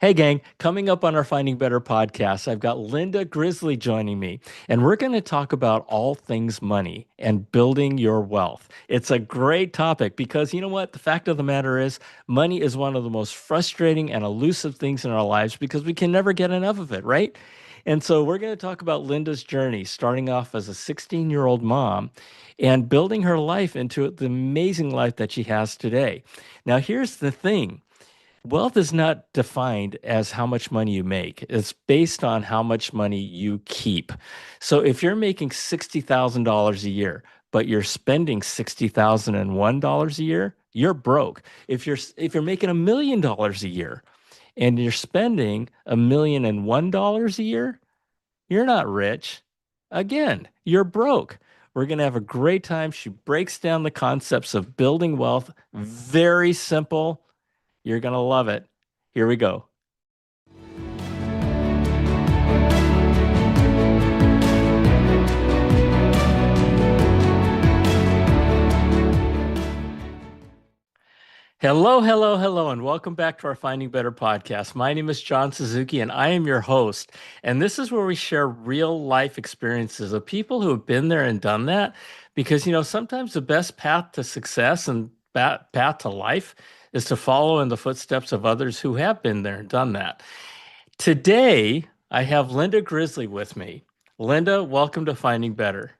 Hey, gang, coming up on our Finding Better podcast, I've got Linda Grizely joining me, and we're going to talk about all things money and building your wealth. It's a great topic because you know what? The fact of the matter is, money is one of the most frustrating and elusive things in our lives because we can never get enough of it, right? And so we're going to talk about Linda's journey, starting off as a 16-year-old mom and building her life into the amazing life that she has today. Now, here's the thing. Wealth is not defined as how much money you make. It's based on how much money you keep. So if you're making $60,000 a year, but you're spending $60,001 a year, you're broke. If you're making $1 million a year and you're spending $1,001 a year, you're not rich. Again, you're broke. We're going to have a great time. She breaks down the concepts of building wealth. Very simple. You're going to love it. Here we go. Hello, hello, hello, and welcome back to our Finding Better podcast. My name is John Suzuki, and I am your host. And this is where we share real life experiences of people who have been there and done that. Because, sometimes the best path to success and path to life is to follow in the footsteps of others who have been there and done that. Today, I have Linda Grizely with me. Linda, welcome to Finding Better.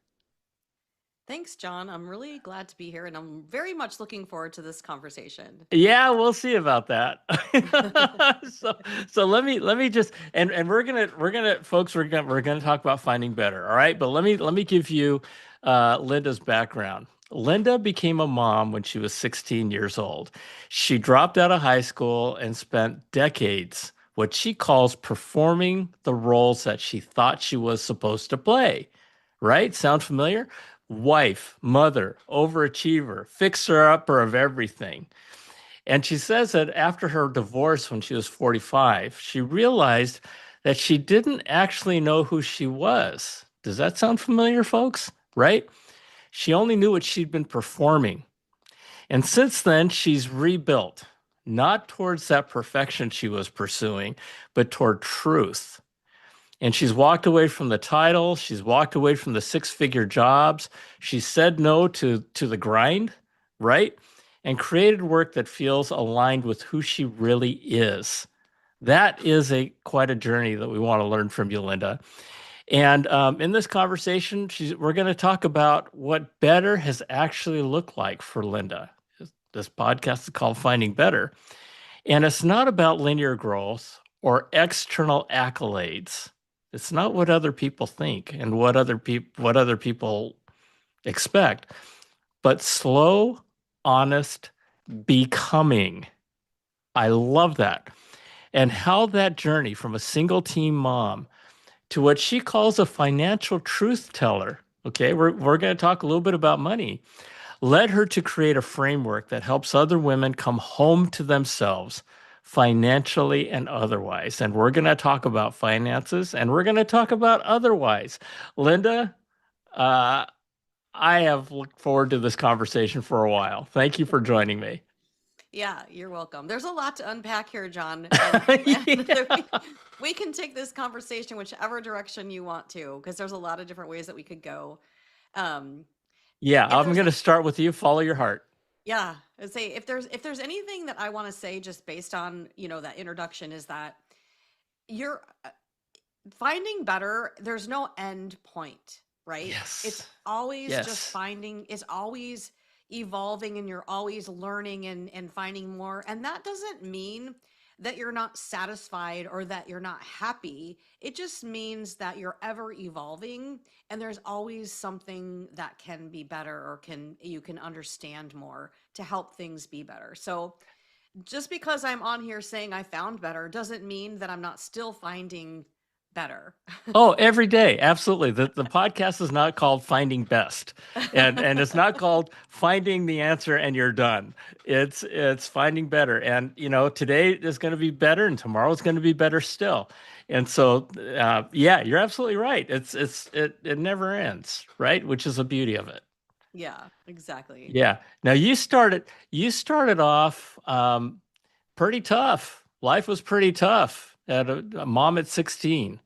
Thanks, John. I'm really glad to be here and I'm very much looking forward to this conversation. Yeah, we'll see about that. so so let me just and we're gonna folks we're gonna talk about finding better. All right, but let me give you Linda's background. Linda became a mom when she was 16 years old. She dropped out of high school and spent decades what she calls performing the roles that she thought she was supposed to play. Right? Sound familiar? Wife, mother, overachiever, fixer upper of everything. And she says that after her divorce when she was 45, she realized that she didn't actually know who she was. Does that sound familiar, folks? Right? She only knew what she'd been performing. And since then, she's rebuilt, not towards that perfection she was pursuing, but toward truth. And she's walked away from the title. She's walked away from the six-figure jobs. She said no to the grind, right? And created work that feels aligned with who she really is. That is a quite a journey that we want to learn from you, Linda. And in this conversation, we're going to talk about what better has actually looked like for Linda. This podcast is called Finding Better. And it's not about linear growth or external accolades. It's not what other people think and what other people expect, but slow, honest becoming. I love that. And how that journey from a single team mom to what she calls a financial truth teller. Okay, we're going to talk a little bit about money, led her to create a framework that helps other women come home to themselves financially and otherwise. And we're going to talk about finances and we're going to talk about otherwise. Linda, uh, I have looked forward to this conversation for a while. Thank you for joining me. Yeah, you're welcome. There's a lot to unpack here, John, and Yeah. we can take this conversation whichever direction you want to, because there's a lot of different ways that we could go. Um, Yeah, if I'm there's going to start with you. Follow your heart. Yeah, I'd say if there's anything that I want to say just based on that introduction is that you're finding better. There's no end point, right? It's Yes. always just Yes. finding, it's always evolving, and you're always learning and finding more. And that doesn't mean that you're not satisfied or that you're not happy. It just means that you're ever evolving, and there's always something that can be better, or can you can understand more to help things be better. So just because I'm on here saying I found better doesn't mean that I'm not still finding better. Oh, every day. Absolutely. The podcast is not called Finding Best. And it's not called Finding the Answer and You're Done. It's finding better. And today is going to be better and tomorrow is going to be better still. And so yeah, you're absolutely right. It never ends, right? Which is the beauty of it. Yeah, exactly. Yeah. Now you started off pretty tough. life was pretty tough at a mom at 16,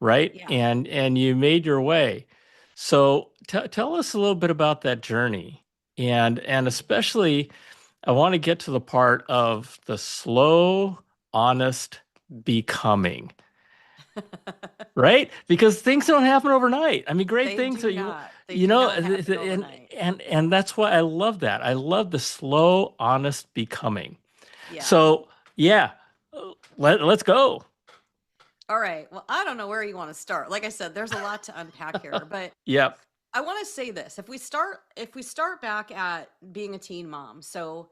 right? Yeah. And you made your way. So tell us a little bit about that journey. And especially I want to get to the part of the slow, honest becoming, right? Because things don't happen overnight. I mean, great They things do that not. They you do know, not happen and overnight. and that's why I love that. I love the slow, honest becoming. Yeah. So, yeah, let's go. All right. Well, I don't know where you want to start. Like I said, there's a lot to unpack here, but Yep. I want to say this. If we start back at being a teen mom. So,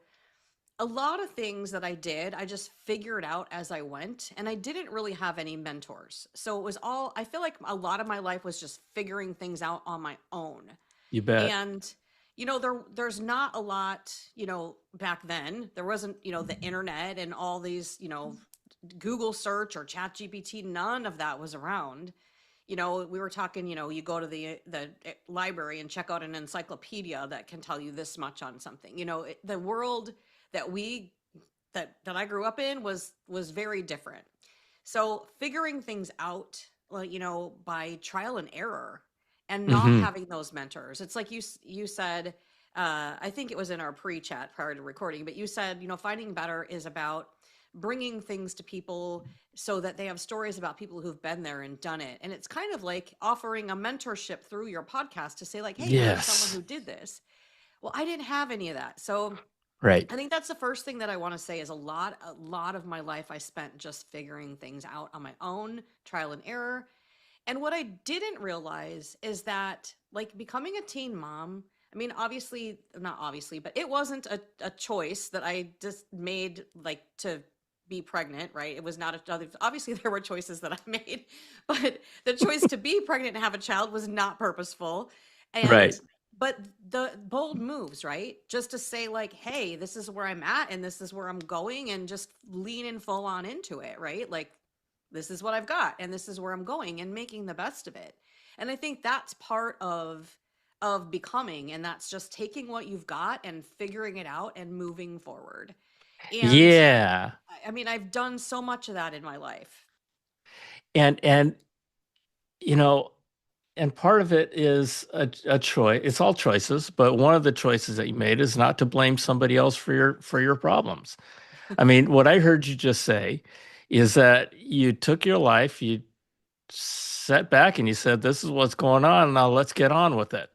a lot of things that I did, I just figured out as I went, and I didn't really have any mentors. So it was all, I feel like a lot of my life was just figuring things out on my own. You bet. And there's not a lot, back then. There wasn't, the internet and all these, Google search or chat GPT, none of that was around. We were talking, you go to the library and check out an encyclopedia that can tell you this much on something. The world that we that I grew up in was very different. So figuring things out, like, by trial and error and not Hmm. having those mentors. It's like you said, I think it was in our pre-chat prior to recording, but you said, finding better is about bringing things to people so that they have stories about people who've been there and done it. And it's kind of like offering a mentorship through your podcast to say like, hey, here's someone Yes. who did this. Well, I didn't have any of that. So Right. I think that's the first thing that I want to say is a lot of my life I spent just figuring things out on my own, trial and error. And what I didn't realize is that, like, becoming a teen mom, I mean, obviously, not obviously, but it wasn't a choice that I just made, like, to be pregnant, right? It was not obviously, there were choices that I made, but the choice to be pregnant and have a child was not purposeful. Right. And, but the bold moves, right? Just to say, like, hey, this is where I'm at and this is where I'm going, and just lean in full on into it, right? Like, this is what I've got and this is where I'm going, and making the best of it. And I think that's part of becoming, and that's just taking what you've got and figuring it out and moving forward. And Yeah. I mean, I've done so much of that in my life. And you know, and part of it is a choice. It's all choices, but one of the choices that you made is not to blame somebody else for your problems. I mean, what I heard you just say is that you took your life, you sat back and you said, "This is what's going on. Now let's get on with it."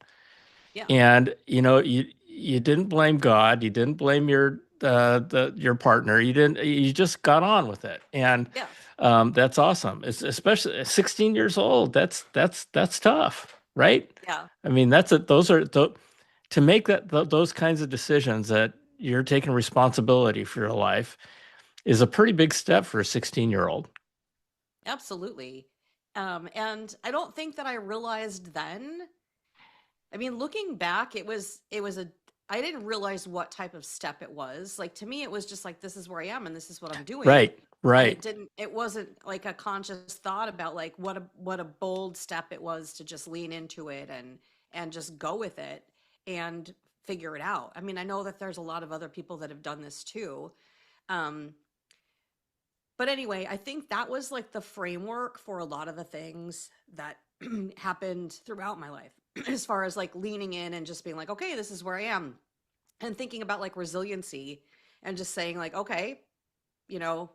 Yeah. And you didn't blame God, you didn't blame your partner, you just got on with it. And Yeah. that's awesome. It's especially at 16 years old. That's tough, right? Yeah. I mean, that's it. Those are to make those kinds of decisions that you're taking responsibility for your life is a pretty big step for a 16-year-old. Absolutely. And I don't think that I realized then. I mean, looking back, it was a I didn't realize what type of step it was. Like, to me, it was just like, this is where I am and this is what I'm doing. Right, And right. it wasn't like a conscious thought about like what a bold step it was to just lean into it and just go with it and figure it out. I mean, I know that there's a lot of other people that have done this too. Um, but anyway, I think that was like the framework for a lot of the things that happened throughout my life, as far as like leaning in and just being like, okay, this is where I am. And thinking about like resiliency and just saying, like, okay, you know,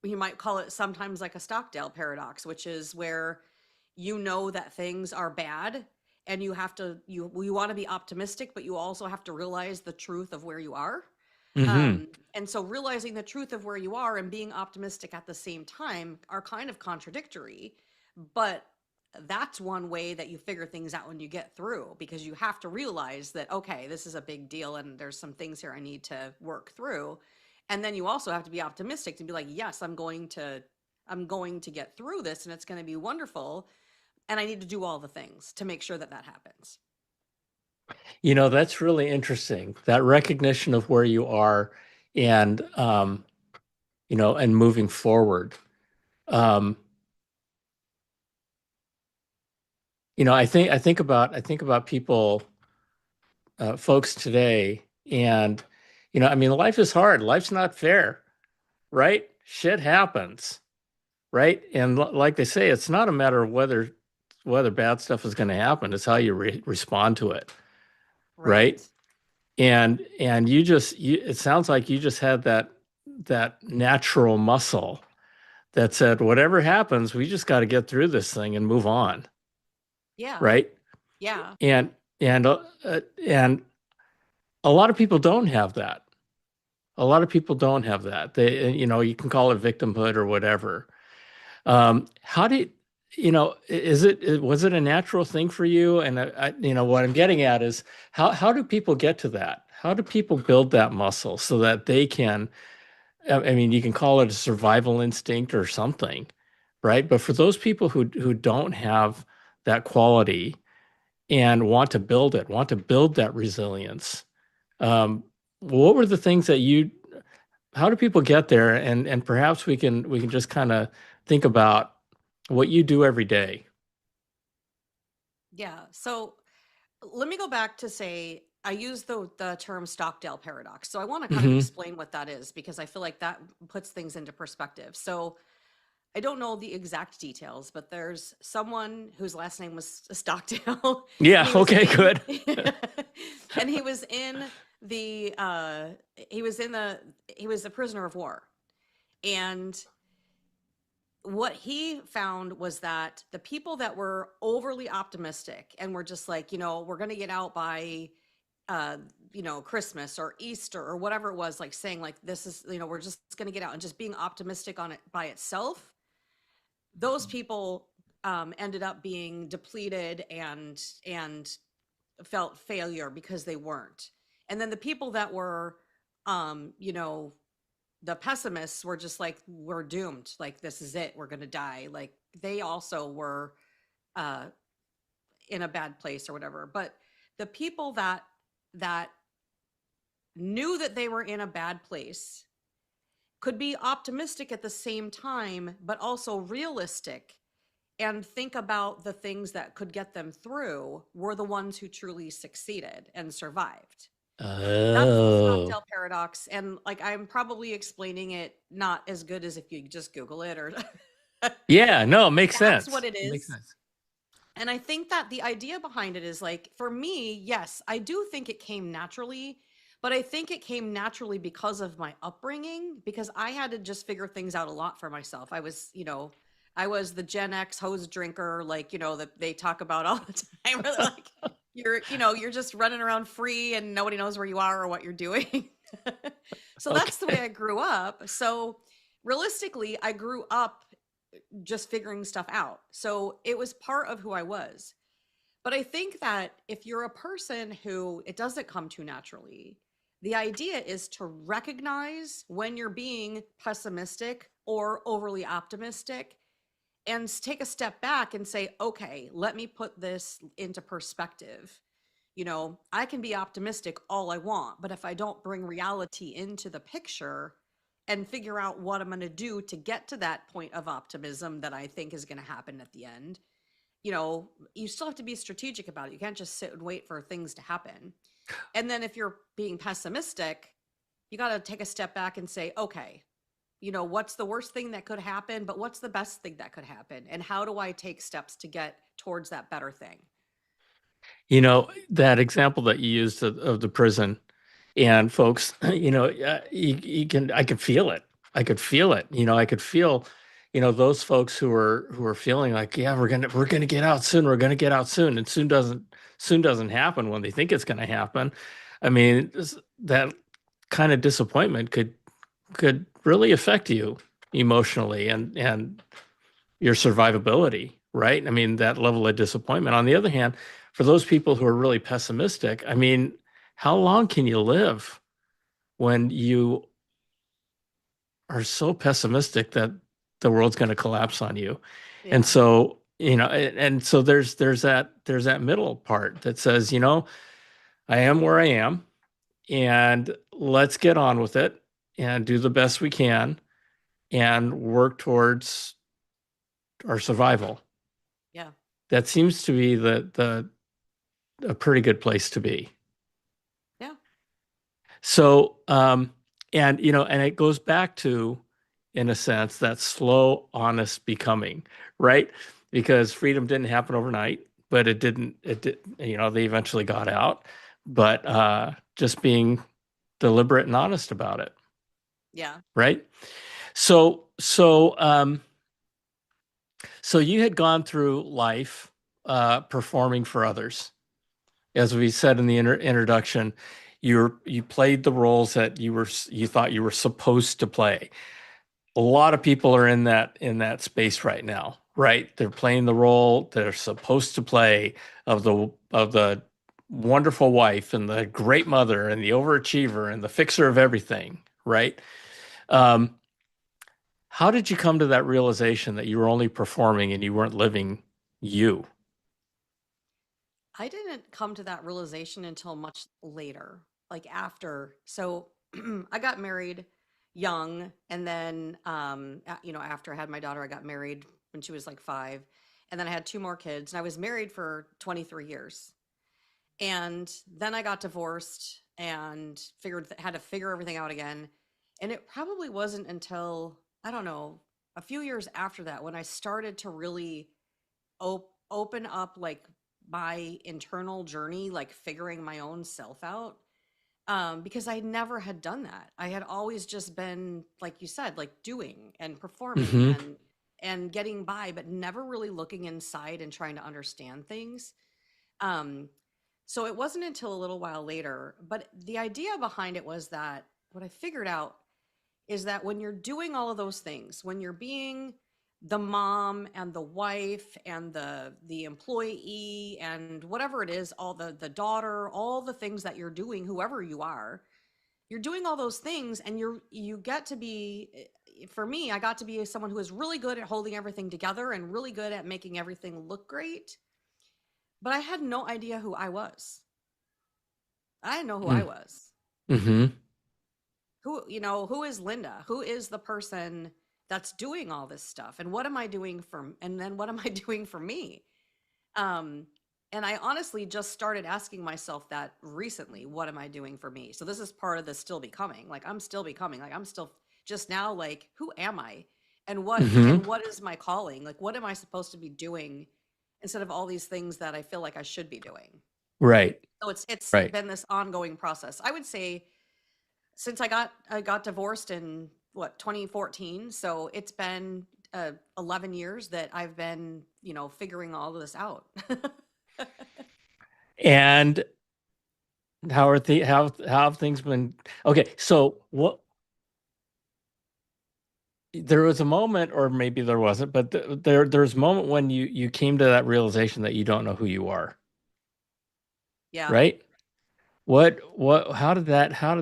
you might call it sometimes like a Stockdale paradox, which is where that things are bad and you want to be optimistic, but you also have to realize the truth of where you are. Hmm. And so realizing the truth of where you are and being optimistic at the same time are kind of contradictory, but that's one way that you figure things out when you get through, because you have to realize that, okay, this is a big deal and there's some things here I need to work through. And then you also have to be optimistic to be like, yes, I'm going to get through this and it's going to be wonderful. And I need to do all the things to make sure that that happens. That's really interesting. That recognition of where you are and and moving forward. Um, I think about people, folks today, and I mean, life is hard. Life's not fair, right? shit happens, right? And like they say, it's not a matter of whether bad stuff is going to happen. It's how you respond to it, Right. right? And it sounds like you just had that natural muscle that said, whatever happens, we just got to get through this thing and move on, Yeah. right? Yeah. And and a lot of people don't have that. A lot of people don't have that. You can call it victimhood or whatever. How did, was it a natural thing for you? And what I'm getting at is how do people get to that? How do people build that muscle so that they can, I mean, you can call it a survival instinct or something, right? But for those people who don't have that quality and want to build it, want to build that resilience, um, what were the things that how do people get there? And perhaps we can just kind of think about what you do every day. Yeah. So let me go back to say I use the term Stockdale paradox. So I want to kind of Hmm. explain what that is because I feel like that puts things into perspective. So I don't know the exact details, but there's someone whose last name was Stockdale, and Yeah, okay, good. and the he was in the he was a prisoner of war, and what he found was that the people that were overly optimistic and were just like, we're going to get out by uh Christmas or Easter or whatever it was, like saying like this is, we're just going to get out and just being optimistic on it by itself, those people ended up being depleted and felt failure because they weren't. And then the people that were you know the pessimists were just like, we're doomed, like this is it, we're gonna die, like they also were uh in a bad place or whatever. But the people that knew that they were in a bad place could be optimistic at the same time but also realistic and think about the things that could get them through were the ones who truly succeeded and survived. That's the Oh. Stockdale paradox. And like, I'm probably explaining it not as good as if you just Google it or Yeah, no, it makes that's what sense. it It makes is. sense. And I think that the idea behind it is like, for me, yes, I do think it came naturally, but I think it came naturally because of my upbringing, because I had to just figure things out a lot for myself. I was the Gen X hose drinker, like, that they talk about all the time, where they're like, you're just running around free and nobody knows where you are or what you're doing. So that's the way Okay. I grew up. So realistically, I grew up just figuring stuff out. So it was part of who I was. But I think that if you're a person who it doesn't come to naturally, the idea is to recognize when you're being pessimistic or overly optimistic and take a step back and say, okay, let me put this into perspective. I can be optimistic all I want, but if I don't bring reality into the picture and figure out what I'm going to do to get to that point of optimism that I think is going to happen at the end, you still have to be strategic about it. You can't just sit and wait for things to happen. And then if you're being pessimistic, you got to take a step back and say, okay, what's the worst thing that could happen, but what's the best thing that could happen? And how do I take steps to get towards that better thing? That example that you used of the prison and folks, I could feel it. I could feel it. I could feel, those folks who are feeling like, yeah, we're gonna get out soon. We're gonna get out soon, and soon doesn't happen when they think it's gonna happen. I mean, that kind of disappointment could really affect you emotionally and your survivability, right? I mean, that level of disappointment. On the other hand, for those people who are really pessimistic, I mean, how long can you live when you are so pessimistic that the world's going to collapse on you? And Yeah. so, and so there's that middle part that says, I am where I am, and let's get on with it and do the best we can and work towards our survival. Yeah. That seems to be the a pretty good place to be. Yeah. So, and it goes back to, in a sense, that slow, honest becoming, right? Because freedom didn't happen overnight, but it did, they eventually got out, but just being deliberate and honest about it, Yeah. right? So, so, um, so you had gone through life performing for others. As we said in the introduction, you played the roles that you thought you were supposed to play. A lot of people are in that space right now, right? They're playing the role they're supposed to play of the wonderful wife and the great mother and the overachiever and the fixer of everything, right? Um, how did you come to that realization that you were only performing and you weren't living you? I didn't come to that realization until much later, like after. So I got married young, and then after I had my daughter, I got married when she was like 5, and then I had two more kids, and I was married for 23 years. And then I got divorced and had to figure everything out again. And it probably wasn't until, I don't know, a few years after that when I started to really open up like my internal journey, like figuring my own self out. Because I never had done that. I had always just been, like you said, like doing and performing Hmm. and getting by, but never really looking inside and trying to understand things. Um, so it wasn't until a little while later, but the idea behind it was that what I figured out is that when you're doing all of those things, when you're being the mom and the wife and the employee and whatever it is, all the daughter, all the things that you're doing, whoever you are, you're doing all those things, and you get to be, for me, I got to be someone who is really good at holding everything together and really good at making everything look great, but I had no idea who I was. I didn't know who I was. Mm-hmm. Who is Linda? Who is the person that's doing all this stuff? And what am I doing and then what am I doing for me? Um, and I honestly just started asking myself that recently. What am I doing for me? So this is part of the still becoming. Like I'm still becoming. Like I'm still just now like, who am I? Mm-hmm. And what is my calling? Like what am I supposed to be doing instead of all these things that I feel like I should be doing? Right. So it's Right. been this ongoing process. I would say since I got divorced in what 2014, so it's been 11 years that I've been figuring all of this out. And how have things been? Okay, so what there was a moment, or maybe there wasn't, but there's a moment when you came to that realization that you don't know who you are, Yeah, right? How did that, how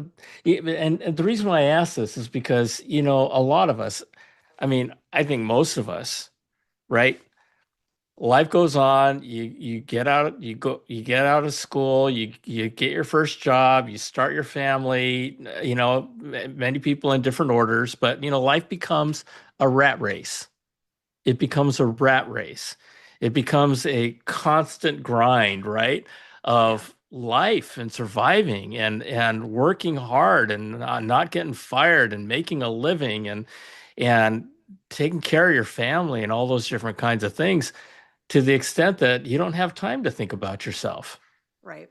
did, and the reason why I ask this is because, a lot of us, I mean, I think most of us, right? Life goes on, you get out of school, you get your first job, you start your family, many people in different orders, but life becomes a rat race. It becomes a rat race. It becomes a constant grind, right? yeah, Of life and surviving and working hard and not getting fired and making a living and taking care of your family and all those different kinds of things to the extent that you don't have time to think about yourself, right.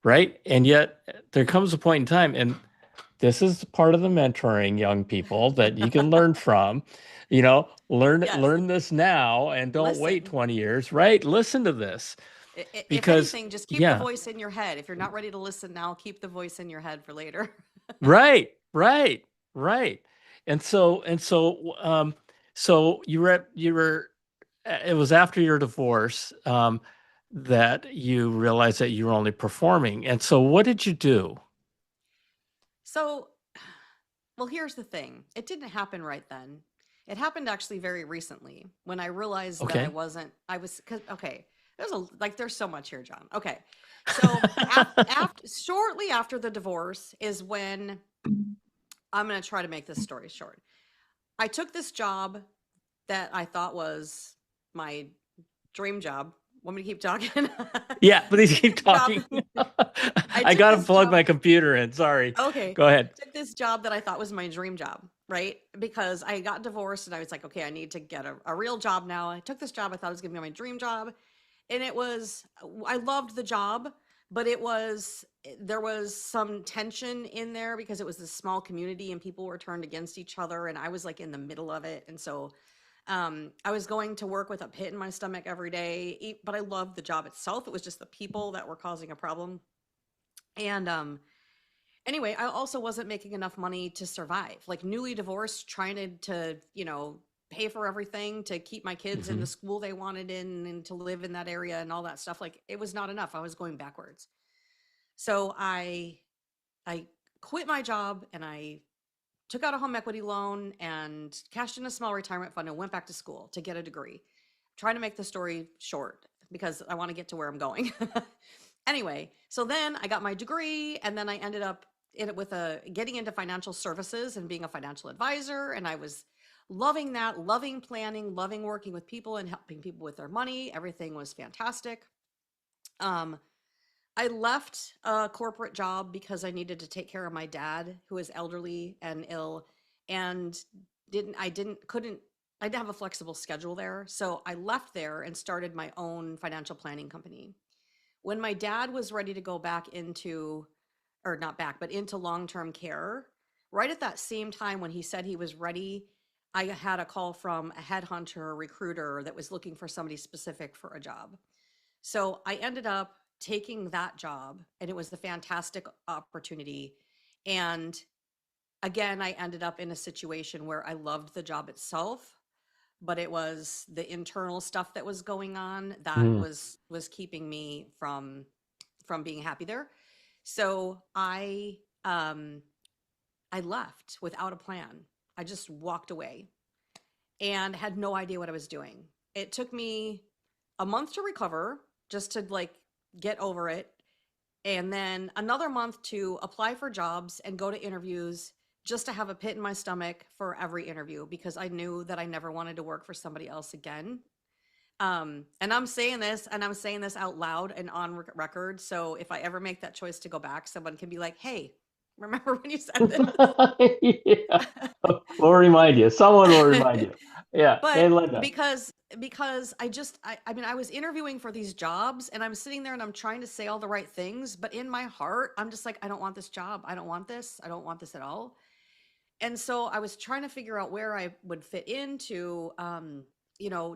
right? And yet there comes a point in time, and this is part of the mentoring young people that you can learn from. Yes, Learn this now and don't wait listen. 20 years, right? Listen to this If because anything, just keep the yeah, voice in your head. If you're not ready to listen now, keep the voice in your head for later. right, right, right. And so you were it was after your divorce that you realized that you were only performing. And so what did you do? So, well, here's the thing. It didn't happen right then. It happened actually very recently when I realized that Okay. I was, cause, okay, there's so much here, John. Okay. So shortly after the divorce is when I'm going to try to make this story short. I took this job that I thought was my dream job. Want me to keep talking? Yeah, please keep This job. talking. I I took gotta this plug job. my computer in. Sorry. Okay. Go ahead. Took this job that I thought was my dream job. right? Because I got divorced and I was like, okay, I need to get a real job now. I took this job. I thought it was going to be my dream job. And it was, I loved the job, but there was some tension in there because it was this small community and people were turned against each other. And I was like in the middle of it. And so I was going to work with a pit in my stomach every day, but I loved the job itself. It was just the people that were causing a problem. And anyway, I also wasn't making enough money to survive. Like newly divorced, trying to pay for everything to keep my kids in the Hmm. school they wanted in and to live in that area and all that stuff. Like it was not enough. I was going backwards. So I quit my job and I took out a home equity loan and cashed in a small retirement fund and went back to school to get a degree. Trying to make the story short because I want to get to where I'm going. Anyway, so then I got my degree and then I ended up in it with a getting into financial services and being a financial advisor, and I was loving that, loving planning, loving working with people and helping people with their money. Everything was fantastic. Um I left a corporate job because I needed to take care of my dad who is elderly and ill, and didn't I didn't couldn't I didn't have a flexible schedule there. So I left there and started my own financial planning company. When my dad was ready to go back into, or not back, but into long-term care, right at that same time when he said he was ready, I had a call from a headhunter, a recruiter that was looking for somebody specific for a job. So I ended up taking that job and it was the fantastic opportunity. And again, I ended up in a situation where I loved the job itself, but it was the internal stuff that was going on that Mm. was keeping me from being happy there. So I left without a plan. I just walked away and had no idea what I was doing. It took me a month to recover, just to like get over it, and then another month to apply for jobs and go to interviews just to have a pit in my stomach for every interview because I knew that I never wanted to work for somebody else again. And I'm saying this out loud and on record. So if I ever make that choice to go back, someone can be like, "Hey, remember when you said this?" Yeah. We'll remind you. Someone will remind you. Yeah. But Hey, Linda. because I mean I was interviewing for these jobs and I'm sitting there and I'm trying to say all the right things, but in my heart I'm just like I don't want this job. I don't want this. I don't want this at all. And so I was trying to figure out where I would fit into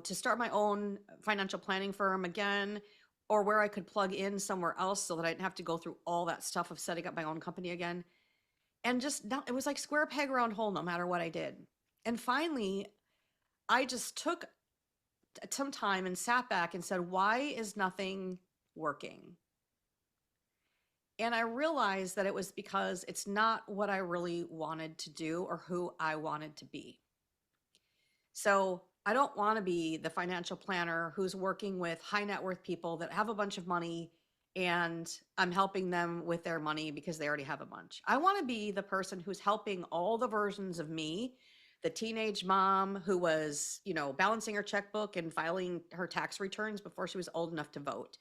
to start my own financial planning firm again, or where I could plug in somewhere else so that I didn't have to go through all that stuff of setting up my own company again. And just no, it was like square peg round hole no matter what I did. And finally, I just took some time and sat back and said, why is nothing working? And I realized that it was because it's not what I really wanted to do or who I wanted to be. So I don't want to be the financial planner who's working with high net worth people that have a bunch of money and I'm helping them with their money because they already have a bunch. I want to be the person who's helping all the versions of me, the teenage mom who was, balancing her checkbook and filing her tax returns before she was old enough to vote.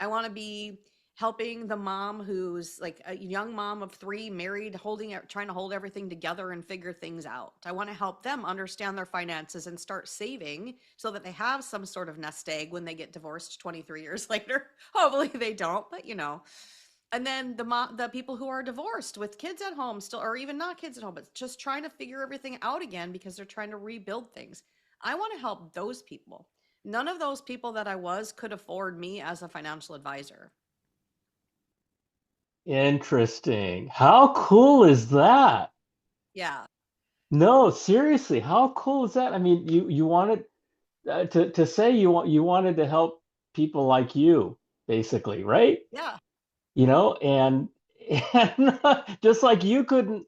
I want to be helping the mom who's like a young mom of three, married, trying to hold everything together and figure things out. I want to help them understand their finances and start saving so that they have some sort of nest egg when they get divorced 23 years later. Hopefully they don't, but And then the people who are divorced with kids at home still, or even not kids at home, but just trying to figure everything out again because they're trying to rebuild things. I want to help those people. None of those people that I was could afford me as a financial advisor. Interesting. How cool is that? Yeah. No, seriously, how cool is that? I mean, you wanted to say you wanted to help people like you, basically, right? Yeah. And and just like you couldn't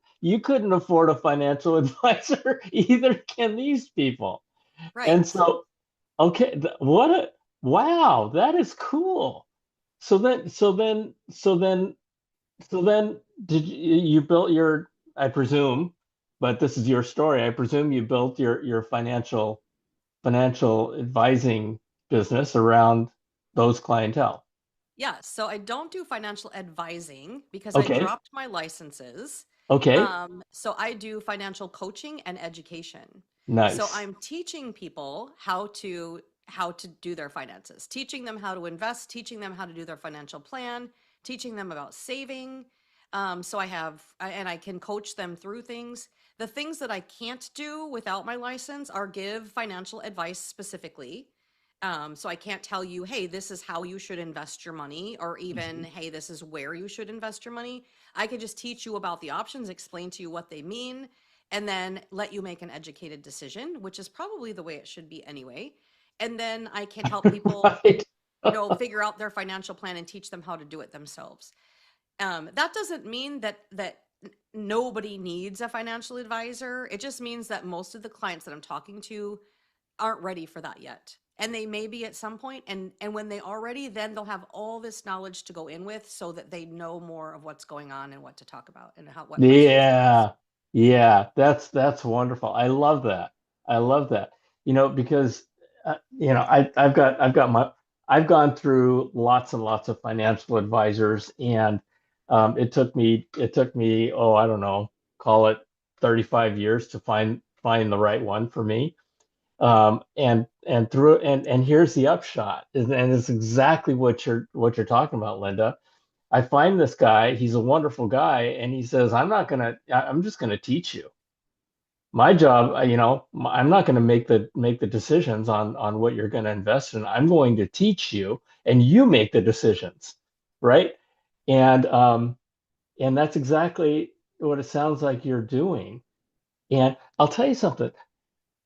afford a financial advisor, either can these people. And Right. so, okay, what a wow, that is cool. So then did you built your, I presume, but this is your story. I presume you built your financial advising business around those clientele. Yeah. So I don't do financial advising because I Okay. dropped my licenses. Okay. So I do financial coaching and education. So Nice. I'm teaching people how to do their finances, teaching them how to invest, teaching them how to do their financial plan, teaching them about saving. So and I can coach them through things. The things that I can't do without my license are give financial advice specifically. So I can't tell you, hey, this is how you should invest your money, or even, Mhm. hey, this is where you should invest your money. I can just teach you about the options, explain to you what they mean, and then let you make an educated decision, which is probably the way it should be anyway. And then I can help people, Right. figure out their financial plan and teach them how to do it themselves. That doesn't mean that nobody needs a financial advisor. It just means that most of the clients that I'm talking to aren't ready for that yet. And they may be at some point, and when they are ready, then they'll have all this knowledge to go in with so that they know more of what's going on and what to talk about and how what questions to ask. Yeah. Yeah, that's wonderful. I love that. I love that. Because I've gone through lots and lots of financial advisors, and it took me, oh, I don't know, call it 35 years to find the right one for me. And here's the upshot, and it's exactly what you're talking about, Linda. I find this guy, he's a wonderful guy, and he says, I'm just gonna teach you. My job, I'm not gonna make the decisions on what you're gonna invest in. I'm going to teach you, and you make the decisions, right? And and that's exactly what it sounds like you're doing. And I'll tell you something.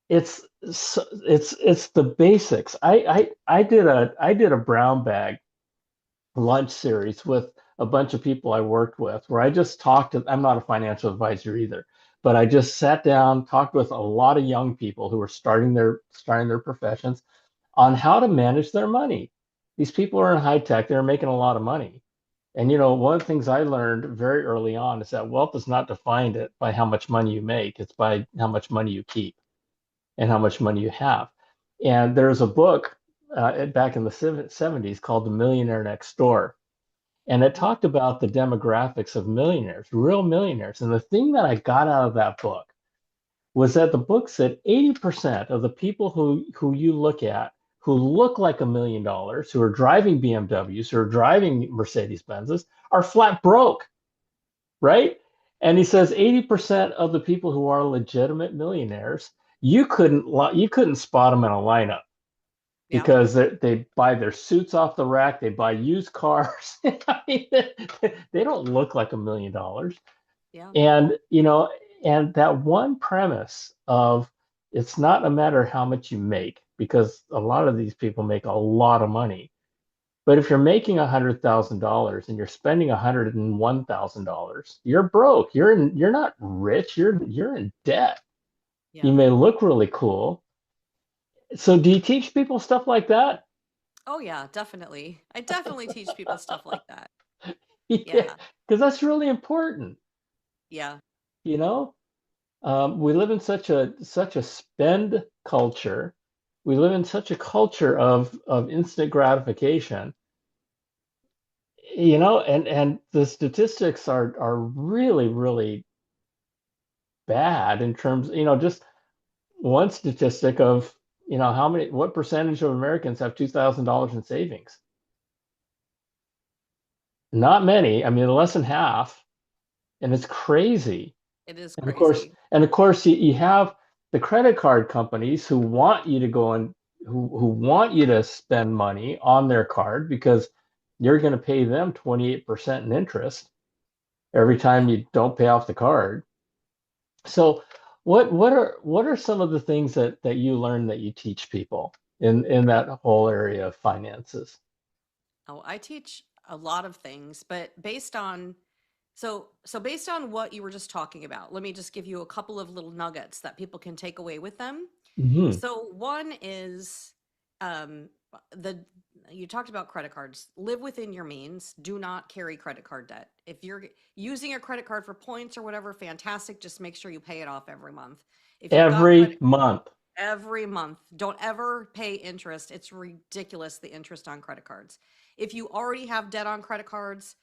It's the basics. I did a brown bag lunch series with a bunch of people I worked with where I just talked to, I'm not a financial advisor either, but I just sat down, talked with a lot of young people who were starting their professions on how to manage their money. These people are in high tech, they're making a lot of money. And one of the things I learned very early on is that wealth is not defined by how much money you make, it's by how much money you keep and how much money you have. And there's a book back in the 70s called The Millionaire Next Door, and it Mm, talked about the demographics of millionaires, real millionaires. And the thing that I got out of that book was that the book said 80% of the people who you look at who look like $1 million, who are driving BMWs, who are driving Mercedes Benzes, are flat broke, right? And he yep. says 80% of the people who are legitimate millionaires, you couldn't spot them in a lineup Yeah. because they buy their suits off the rack, they buy used cars. I mean, they don't look like $1 million. Yeah. And and that one premise of it's not a matter how much you make, because a lot of these people make a lot of money. But if you're making $100,000 and you're spending $101,000, you're broke. You're not rich. You're in debt. You Yeah. may look really cool. So do you teach people stuff like that? Oh yeah, definitely. I definitely teach people stuff like that. Yeah, Yeah. because that's really important. Yeah. You know, we live in such a spend culture. We live in such a culture of instant gratification. And the statistics are really, really bad in terms, just one statistic of, what percentage of Americans have $2,000 in savings? Not many. I mean, less than half, and it's crazy. It is And of course, crazy. and of course, you have the credit card companies who want you to go and who want you to spend money on their card because you're going to pay them 28% in interest every time Yeah. you don't pay off the card. So, what are some of the things that you learn that you teach people in that whole area of finances? Oh, I teach a lot of things, but based on what you were just talking about, let me just give you a couple of little nuggets that people can take away with them. Hmm. So one is um the you talked about credit cards. Live within your means. Do not carry credit card debt. If you're using a credit card for points or whatever, fantastic. Just make sure you pay it off every month. If you've got Every credit month. every month, don't ever pay interest. It's ridiculous the interest on credit cards. If you already have debt on credit cards,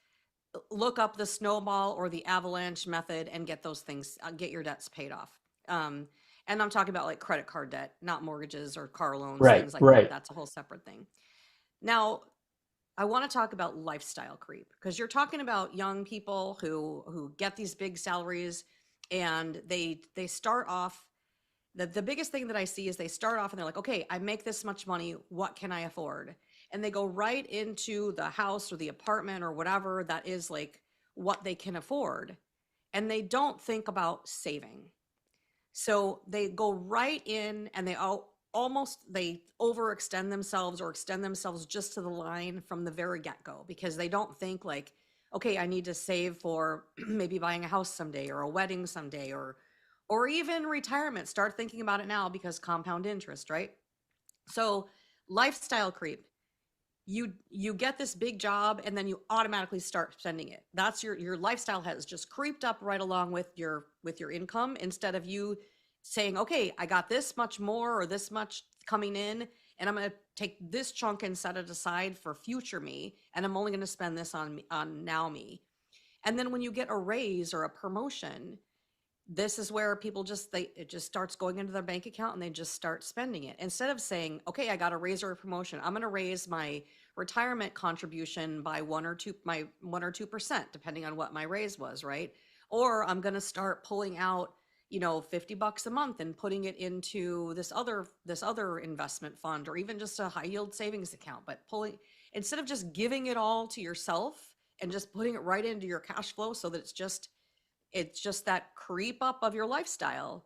look up the snowball or the avalanche method and get those things, get your debts paid off. Um, and I'm talking about like credit card debt, not mortgages or car loans, Right, things like that. right. That's a whole separate thing. Now, I want to talk about lifestyle creep because you're talking about young people who get these big salaries and they start off, the biggest thing that I see is they start off and they're like, okay, I make this much money. What can I afford? And they go right into the house or the apartment or whatever that is like what they can afford. And they don't think about saving. So they go right in and almost they overextend themselves or extend themselves just to the line from the very get-go because they don't think like, okay, I need to save for maybe buying a house someday or a wedding someday or even retirement. Start thinking about it now because compound interest, right? So lifestyle creep, you get this big job and then you automatically start spending it. That's your lifestyle has just creeped up right along with your income instead of you saying, okay, I got this much more or this much coming in and I'm going to take this chunk and set it aside for future me and I'm only going to spend this on now me. And then when you get a raise or a promotion, this is where people just it just starts going into their bank account and they just start spending it instead of saying, okay, I got a raise or a promotion, I'm going to raise my retirement contribution by 1 or 2% depending on what my raise was, right? Or I'm going to start pulling out, $50 a month and putting it into this other investment fund or even just a high yield savings account, but pulling, instead of just giving it all to yourself and just putting it right into your cash flow so that it's just that creep up of your lifestyle.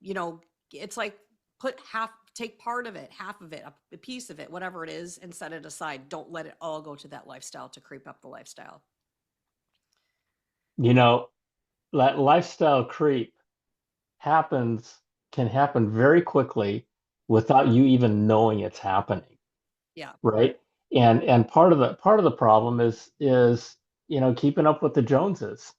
You know, it's like take part of it, half of it, a piece of it, whatever it is, and set it aside. Don't let it all go to that lifestyle to creep up the lifestyle. You know, that lifestyle creep happens can happen very quickly without you even knowing it's happening, Yeah. right? And part of the problem is keeping up with the Joneses,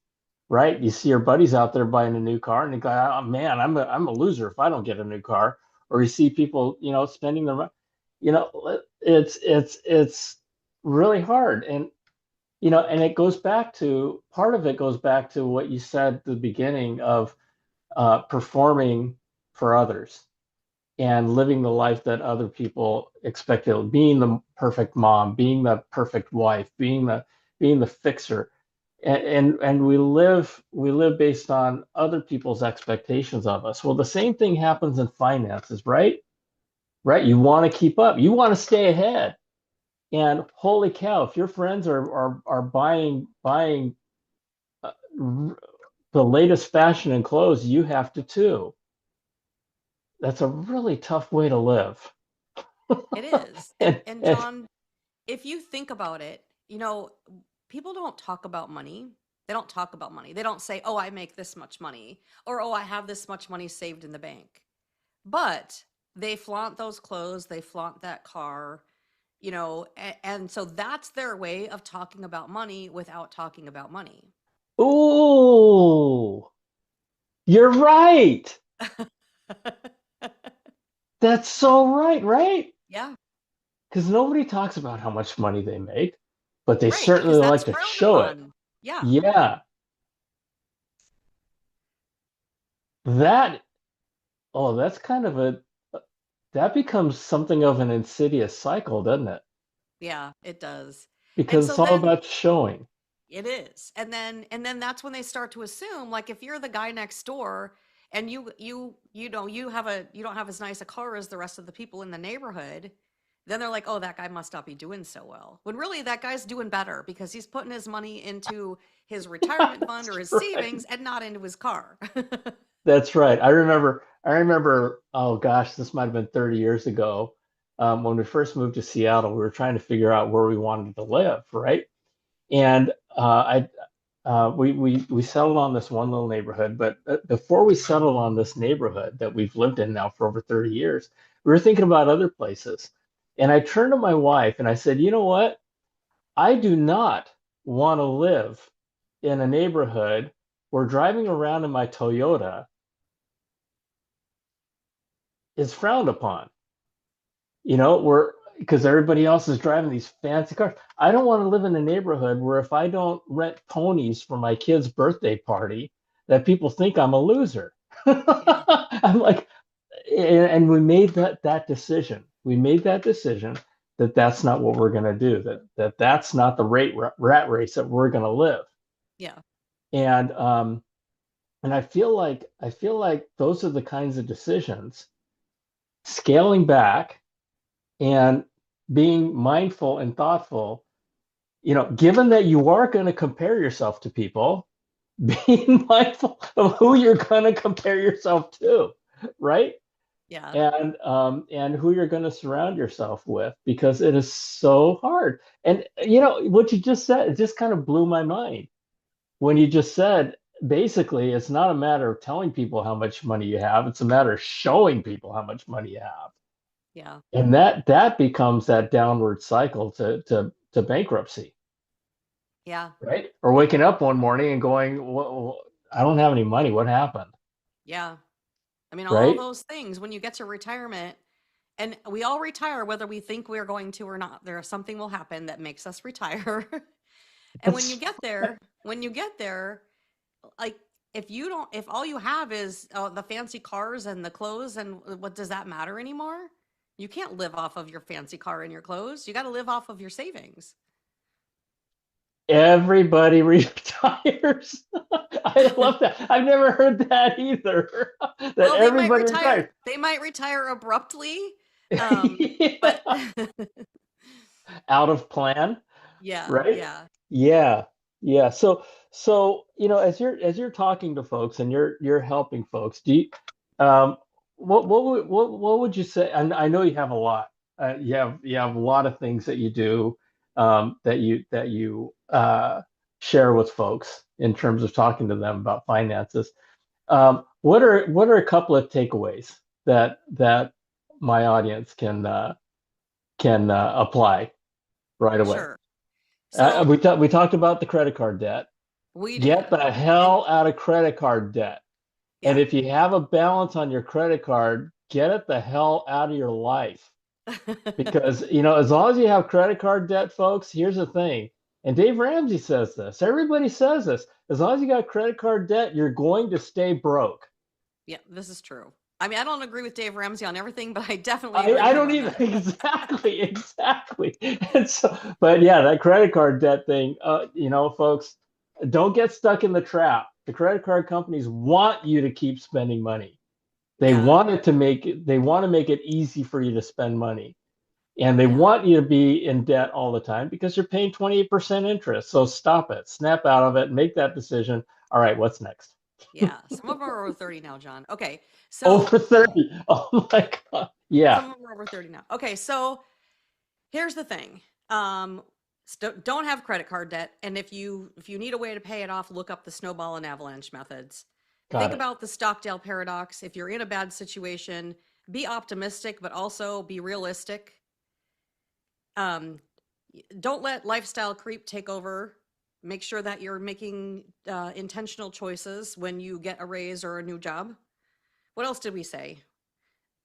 right? You see your buddies out there buying a new car, and you go, "Oh man, I'm a loser if I don't get a new car." Or you see people, spending their, it's really hard, and it goes back to part of it goes back to what you said at the beginning of performing for others and living the life that other people expect of, being the perfect mom, being the perfect wife, being the fixer. And we live based on other people's expectations of us. Well, the same thing happens in finances, right? Right? You want to keep up. You want to stay ahead. And holy cow, if your friends are buying uh, the latest fashion and clothes, you have to too. That's a really tough way to live. It is. And And, and and John, if you think about it, people don't talk about money. They don't talk about money. They don't say, "Oh, I make this much money," or "Oh, I have this much money saved in the bank." But they flaunt those clothes, they flaunt that car, and so that's their way of talking about money without talking about money. ooh, you're right. That's so right, right? Yeah, Because nobody talks about how much money they make, but they right, certainly because like that's to frowned show it. upon. Yeah, Yeah, that, oh, that's kind of that becomes something of an insidious cycle, doesn't it? yeah, it does. And Because so it's all then about showing. it is. And then that's when they start to assume, like, if you're the guy next door and you don't have as nice a car as the rest of the people in the neighborhood, then they're like, "Oh, that guy must not be doing so well." When really that guy's doing better because he's putting his money into his retirement fund That's or his right. savings and not into his car. That's right. I remember, oh gosh, this might have been 30 years ago, when we first moved to Seattle. We were trying to figure out where we wanted to live, right? And we settled on this one little neighborhood, but before we settled on this neighborhood that we've lived in now for over 30 years, we were thinking about other places. And I turned to my wife and I said, "You know what? I do not want to live in a neighborhood where driving around in my Toyota is frowned upon." We're because everybody else is driving these fancy cars. I don't want to live in a neighborhood where if I don't rent ponies for my kid's birthday party, that people think I'm a loser. Yeah. I'm like, and we made that decision. We made that decision that that's not what we're going to do. That's not the rat race that we're going to live. Yeah. And and I feel like those are the kinds of decisions, scaling back and being mindful and thoughtful, given that you are going to compare yourself to people, being mindful of who you're going to compare yourself to, right? Yeah. And who you're going to surround yourself with, because it is so hard. And what you just said, it just kind of blew my mind when you just said, basically, it's not a matter of telling people how much money you have, it's a matter of showing people how much money you have. Yeah. And that becomes that downward cycle to bankruptcy, Yeah. right? Or waking up one morning and going, well, I don't have any money. What happened? Yeah. I mean, all Right? those things when you get to retirement, and we all retire whether we think we're going to or not. There is something will happen that makes us retire. And That's when you get there, like if all you have is the fancy cars and the clothes, and what does that matter anymore? You can't live off of your fancy car and your clothes. You got to live off of your savings. everybody retires. I love that. I've never heard that either. That Well, they might everybody retire. retires. They might retire abruptly, but Yeah. Out of plan, yeah, right? yeah, Yeah, yeah. So as you're talking to folks and you're helping folks, um, what would you say? I know you have a lot. You have a lot of things that you do, that you share with folks in terms of talking to them about finances. What are a couple of takeaways that my audience can apply right away? sure. So We talked about the credit card debt. we Get did, the and hell out of credit card debt. And yeah. if you have a balance on your credit card, get it the hell out of your life. Because, as long as you have credit card debt, folks, here's the thing. And Dave Ramsey says this. Everybody says this. As long as you got credit card debt, you're going to stay broke. Yeah, this is true. I mean, I don't agree with Dave Ramsey on everything, but I definitely I, agree I with him don't on either. that. Exactly, exactly. And so, but yeah, that credit card debt thing, folks, don't get stuck in the trap. The credit card companies want you to keep spending money. Yeah, They want to make it easy for you to spend money. And they yeah, want you to be in debt all the time because you're paying 28% interest. So stop it, snap out of it, make that decision. All right, what's next? yeah. Some of them are over 30 now, John. Okay, so Over 30. Oh my God. Yeah, some of them are over 30 now. Okay, so here's the thing. Um, don't have credit card debt, and if you need a way to pay it off, look up the snowball and avalanche methods. got Think it. about the Stockdale paradox. If you're in a bad situation, be optimistic, but also be realistic. Um, don't let lifestyle creep take over. Make sure that you're making intentional choices when you get a raise or a new job. What else did we say?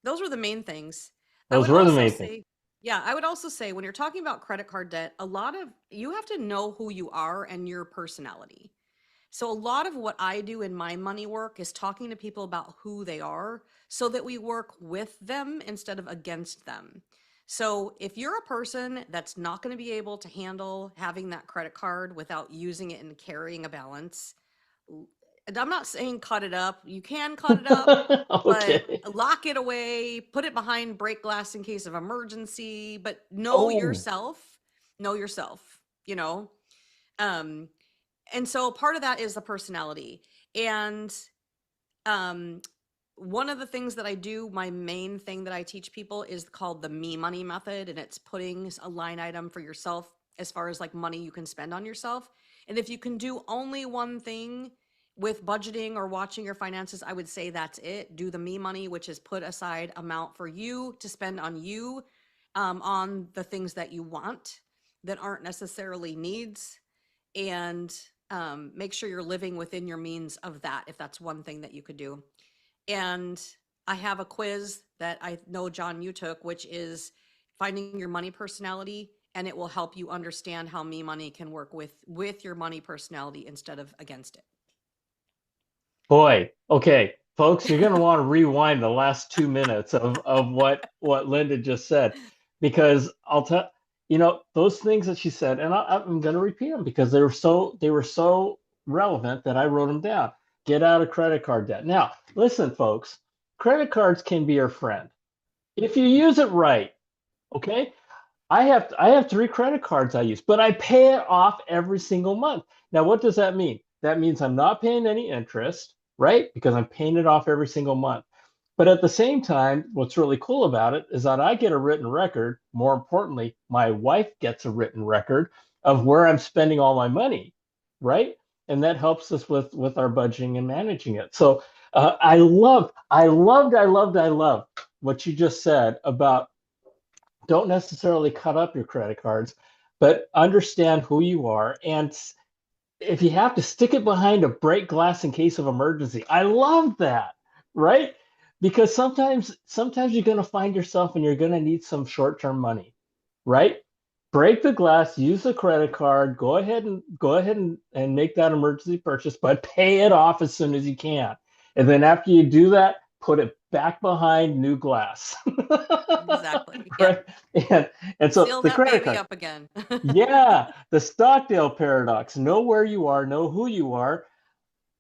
Those were the main things. I Those would were the also main things. say, yeah, I would also say when you're talking about credit card debt, a lot of you have to know who you are and your personality. So a lot of what I do in my money work is talking to people about who they are so that we work with them instead of against them. So if you're a person that's not going to be able to handle having that credit card without using it and carrying a balance, and I'm not saying cut it up. You can cut it up, but Okay. lock it away, put it behind break glass in case of emergency, but know Oh, yourself. Know yourself, you know? Um, and so part of that is the personality. And um, one of the things that I do, my main thing that I teach people is called the MeMoney method, and it's putting a line item for yourself as far as like money you can spend on yourself. And if you can do only one thing with budgeting or watching your finances, I would say that's it. Do the MeMoney, which is put aside amount for you to spend on you, on the things that you want that aren't necessarily needs, and make sure you're living within your means of that if that's one thing that you could do. And I have a quiz that I know, John, you took, which is finding your money personality, and it will help you understand how MeMoney can work with your money personality instead of against Boy, okay, folks, you're going to want to rewind the last 2 minutes of what Linda just said, because I'll tell those things that she said, and I'm going to repeat them because they were so relevant that I wrote them down. Get out of credit card debt. Now, listen, folks, credit cards can be your friend if you use it right. Okay, I have three credit cards I use, but I pay it off every single month. Now, what does that mean? That means I'm not paying any interest, right? Because I'm paying it off every single month. But at the same time, what's really cool about it is that I get a written record. More importantly, my wife gets a written record of where I'm spending all my money, right? And that helps us with our budgeting and managing it. So I loved what you just said about don't necessarily cut up your credit cards, but understand who you are. And if you have to stick it behind a break glass in case of emergency, I love that, right? Because sometimes you're going to find yourself and you're going to need some short-term money, right? Break the glass, use the credit card, go ahead and make that emergency purchase, but pay it off as soon as you can. And then after you do that, put it back behind new glass. it. Exactly. Yeah. Right? And and so Seal the that credit baby card. up again. Yeah, the Stockdale paradox. Know where you are, know who you are.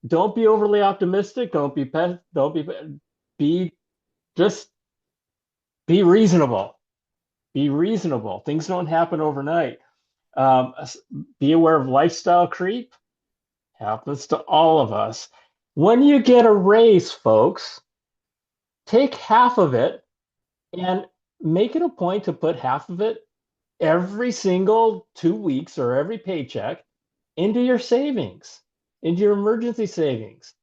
Don't be overly optimistic. Don't be just be reasonable. Be reasonable. Things don't happen overnight. Um, be aware of lifestyle creep. Happens to all of us. When you get a raise, folks, take half of it and make it a point to put half of it every single 2 weeks or every paycheck into your savings, into your emergency savings.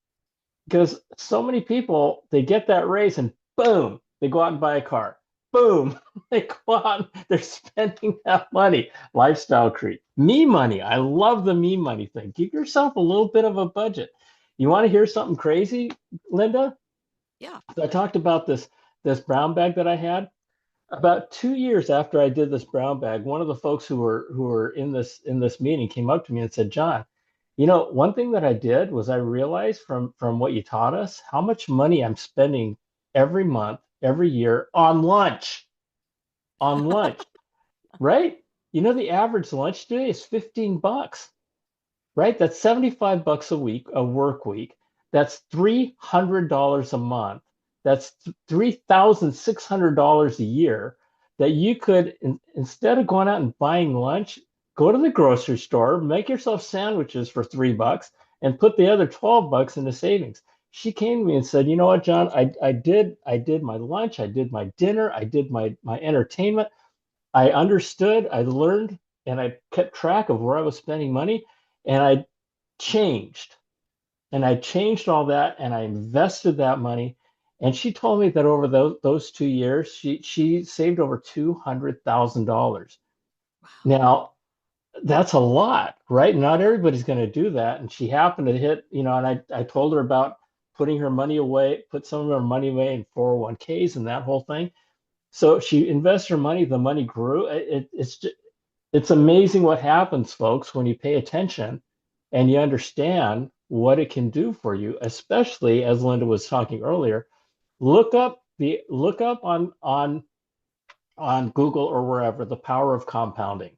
Because so many people, they get that raise and boom, they go out and buy a car. Boom, they go out, they're spending that money. Lifestyle creep. Me money. I love the me money thing. Give yourself a little bit of a budget. You want to hear something crazy, Linda? Yeah. I talked about this brown bag that I had. About 2 years after I did this brown bag, one of the folks who were in this meeting came up to me and said, "John, one thing that I did was I realized from what you taught us how much money I'm spending every month, every year on lunch, right? The average lunch today is $15, right? That's $75 a week, a work week. That's $300 a month. That's $3,600 a year that you could, instead of going out and buying lunch, go to the grocery store, make yourself sandwiches for $3 and put the other $12 into savings." She came to me and said, "You know what, John? I did my lunch, I did my dinner, I did my entertainment. I understood, I learned, and I kept track of where I was spending money, and changed. I changed all that, and I invested that money." And she told me that over those 2 years, she saved over $200,000. Wow. Now, that's a lot, right? Not Yeah. everybody's going to do that. And she happened to hit, and I told her about putting her money away, put some of her money away in 401ks and that whole thing. So she invested her money, the money grew. It's amazing what happens, folks, when you pay attention and you understand what it can do for you, especially as Linda was talking earlier. Look up on Google or wherever the power of compounding.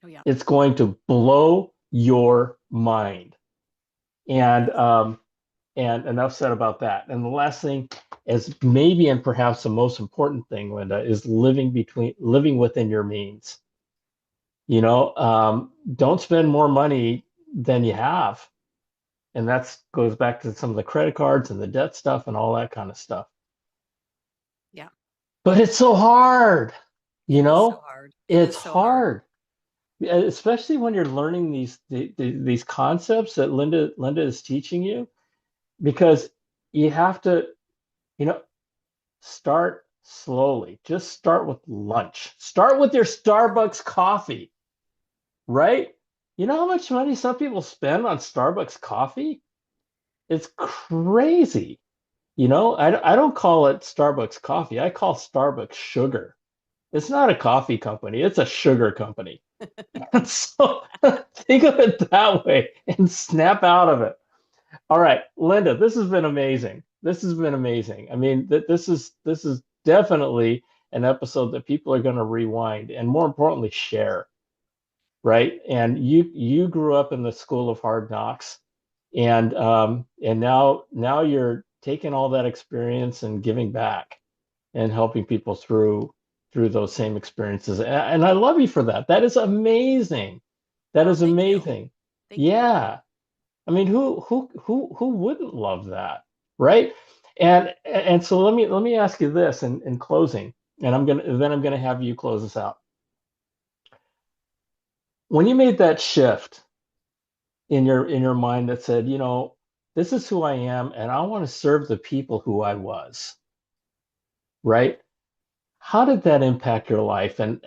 Oh yeah. It's going to blow your mind. And Yes. enough said about that. And the last thing is maybe and perhaps the most important thing, Linda, is living within your means. Don't spend more money than you have. And that goes back to some of the credit cards and the debt stuff and all that kind of stuff. Yeah. But it's so hard, you It is so know, hard. It it's is so hard. hard, especially when you're learning these concepts that Linda is teaching you, because you have to, you know, start slowly. Just start with lunch. Start with your Starbucks coffee, right? You know how much money some people spend on Starbucks coffee? It's crazy. I don't call it Starbucks coffee. I call Starbucks sugar. It's not a coffee company, it's a sugar company. So think of it that way and snap out of it. All right, Linda, this has been amazing. This has been amazing. I mean, this is definitely an episode that people are going to rewind and more importantly share, right? And you grew up in the school of hard knocks, and now you're taking all that experience and giving back and helping people through those same experiences. And I love you for that. That is amazing. That Oh, is thank you. amazing. Thank you. Yeah. I mean, who wouldn't love that, right? And so let me ask you this in closing, and I'm gonna have you close us out. When you made that shift in your mind that said, this is who I am, and I want to serve the people who I was, right? How did that impact your life and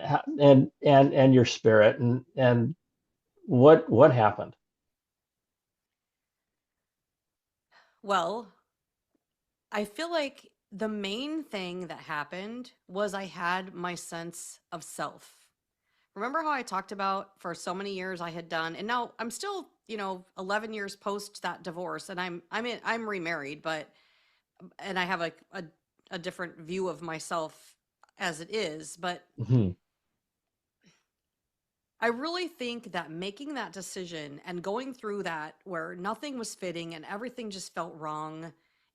your spirit and what happened? Well, I feel like the main thing that happened was I had my sense of self. Remember how I talked about for so many years I had done, and now I'm still, 11 years post that divorce, and I'm remarried, but and I have a different view of myself as it is, but Mhm. I really think that making that decision and going through that where nothing was fitting and everything just felt wrong,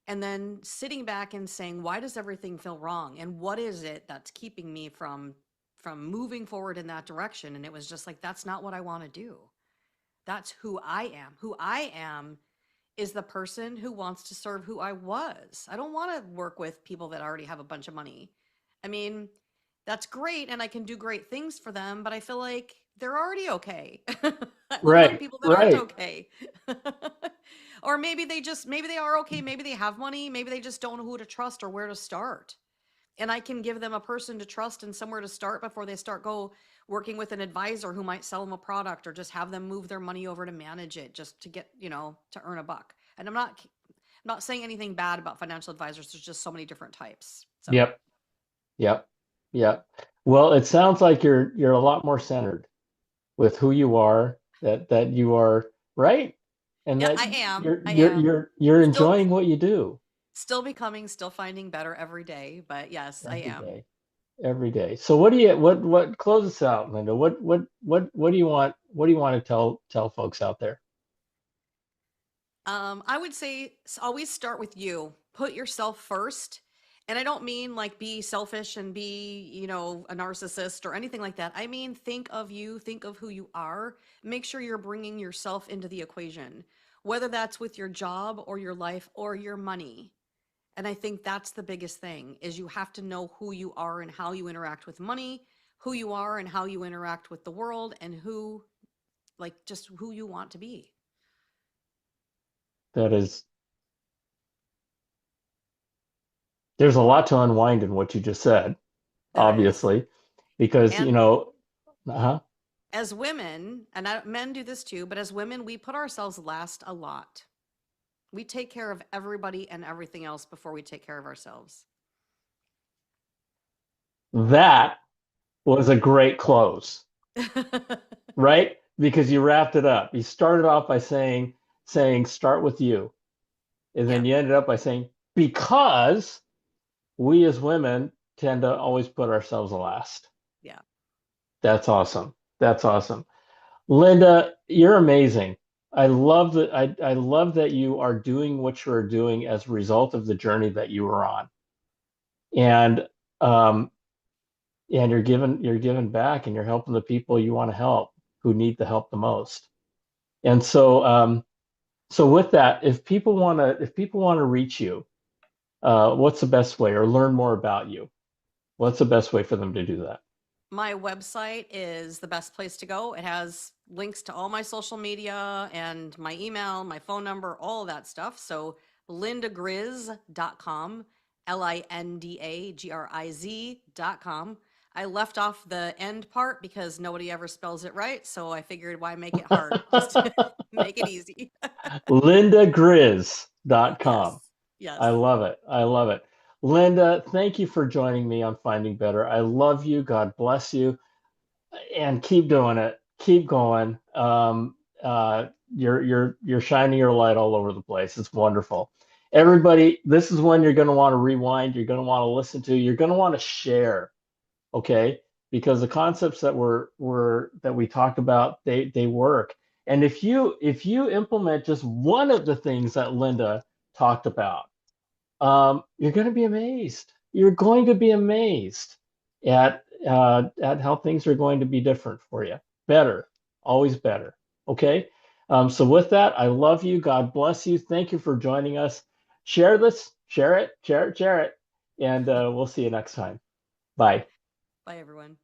and then sitting back and saying, why does everything feel wrong? And what is it that's keeping me from moving forward in that direction? And it was just like, that's not what I want to do. That's who I am. Who I am is the person who wants to serve who I was. I don't want to work with people that already have a bunch of money. I mean, that's great and I can do great things for them, but I feel like they're already okay. I want to work with Right, people that aren't right. okay. Or maybe they are okay, maybe they have money, maybe they just don't know who to trust or where to start. And I can give them a person to trust and somewhere to start before they start go working with an advisor who might sell them a product or just have them move their money over to manage it just to get, to earn a buck. And I'm not saying anything bad about financial advisors. There's just so many different types. So, Yep, yep, yep. Well, it sounds like you're a lot more centered with who you are, that you are right, and yeah, that I am. you're I you're am you're you're still enjoying what you do still becoming, still finding better every day, but yes, I every am. day, every day. So what close us out, Linda? What do you want to tell folks out there? I would say always start with you. Put yourself first. And I don't mean like be selfish and be, a narcissist or anything like that. I mean, think of you, think of who you are. Make sure you're bringing yourself into the equation, whether that's with your job or your life or your money. And I think that's the biggest thing is you have to know who you are and how you interact with money, who you are and how you interact with the world and just who you want to be. That is, there's a lot to unwind in what you just said, There is. obviously, because And uh-huh. as women, and men do this too, but as women, we put ourselves last a lot. We take care of everybody and everything else before we take care of ourselves. That was a great close, right? Because you wrapped it up. You started off by saying start with you, and Yeah, then you ended up by saying because we as women tend to always put ourselves last. yeah. That's awesome. That's awesome. Linda, you're amazing. I love that you are doing what you're doing as a result of the journey that you were on. And um and you're giving back and you're helping the people you want to help who need the help the most. And so with that, if people want to reach you, what's the best way or learn more about you? What's the best way for them to do that? My website is the best place to go. It has links to all my social media and my email, my phone number, all that stuff. So lindagriz.com, LINDAGRIZ.com. I left off the end part because nobody ever spells it right. So I figured why make it hard? Just make it easy. LindaGriz.com. Yes. Yes. I love it. I love it. Linda, thank you for joining me on Finding Better. I love you. God bless you, and keep doing it. Keep going. You're shining your light all over the place. It's wonderful. Everybody, this is when you're going to want to rewind. You're going to want to listen to. You're going to want to share. Okay, because the concepts that we talked about, they work. And if you implement just one of the things that Linda talked about, you're going to be amazed. You're going to be amazed at how things are going to be different for you. Better, always better. Okay. So with that, I love you. God bless you. Thank you for joining us. Share this, share it, share it, share it, and we'll see you next time. Bye. Bye, everyone.